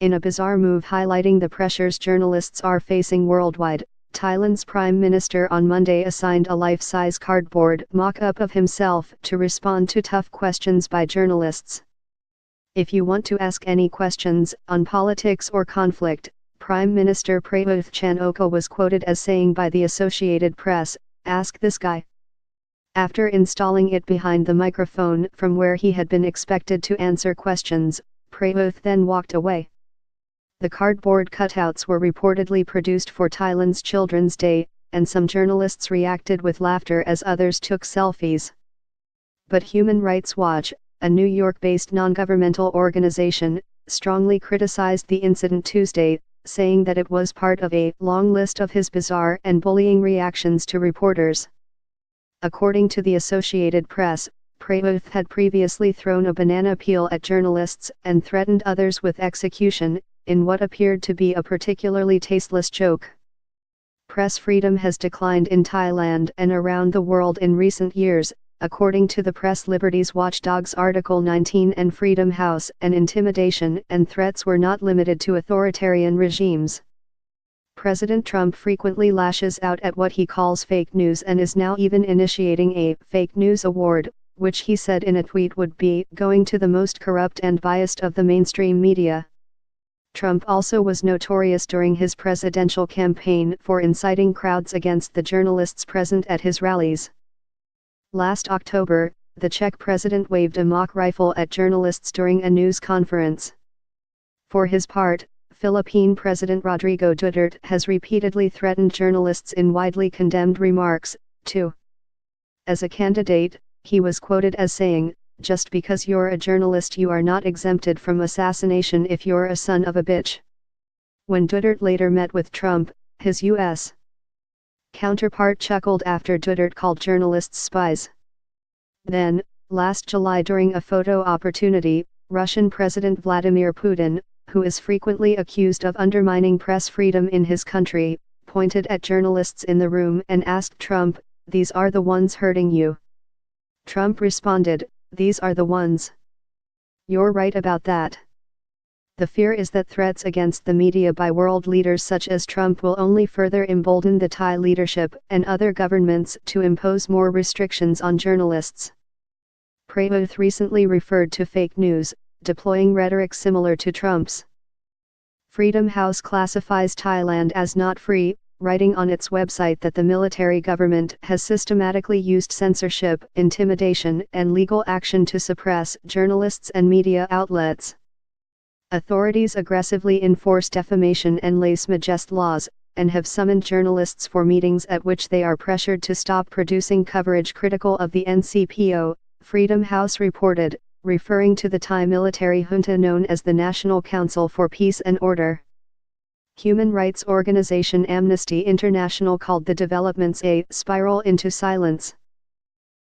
In a bizarre move highlighting the pressures journalists are facing worldwide, Thailand's Prime Minister on Monday assigned a life-size cardboard mock-up of himself to respond to tough questions by journalists. If you want to ask any questions on politics or conflict, Prime Minister Prayuth Chan-o-cha was quoted as saying by the Associated Press, "Ask this guy." After installing it behind the microphone from where he had been expected to answer questions, Prayuth then walked away. The cardboard cutouts were reportedly produced for Thailand's Children's Day, and some journalists reacted with laughter as others took selfies. But Human Rights Watch, a New York-based non-governmental organization, strongly criticized the incident Tuesday, saying that it was part of a long list of his bizarre and bullying reactions to reporters. According to the Associated Press, Prayuth had previously thrown a banana peel at journalists and threatened others with execution, in what appeared to be a particularly tasteless joke. Press freedom has declined in Thailand and around the world in recent years, according to the Press Liberties Watchdog's Article 19 and Freedom House, and intimidation and threats were not limited to authoritarian regimes. President Trump frequently lashes out at what he calls fake news and is now even initiating a fake news award, which he said in a tweet would be going to the most corrupt and biased of the mainstream media. Trump also was notorious during his presidential campaign for inciting crowds against the journalists present at his rallies. Last October, the Czech president waved a mock rifle at journalists during a news conference. For his part, Philippine President Rodrigo Duterte has repeatedly threatened journalists in widely condemned remarks, too. As a candidate, he was quoted as saying, "Just because you're a journalist you are not exempted from assassination if you're a son of a bitch." When Duterte later met with Trump, his U.S. counterpart chuckled after Duterte called journalists spies. Then, last July during a photo opportunity, Russian President Vladimir Putin, who is frequently accused of undermining press freedom in his country, pointed at journalists in the room and asked Trump, "These are the ones hurting you?" Trump responded, "These are the ones. You're right about that." The fear is that threats against the media by world leaders such as Trump will only further embolden the Thai leadership and other governments to impose more restrictions on journalists. Prayuth recently referred to fake news, deploying rhetoric similar to Trump's. Freedom House classifies Thailand as not free, writing on its website that the military government has systematically used censorship, intimidation, and legal action to suppress journalists and media outlets. Authorities aggressively enforce defamation and lèse-majesté laws, and have summoned journalists for meetings at which they are pressured to stop producing coverage critical of the NCPO, Freedom House reported, referring to the Thai military junta known as the National Council for Peace and Order. Human rights organization Amnesty International called the developments a spiral into silence.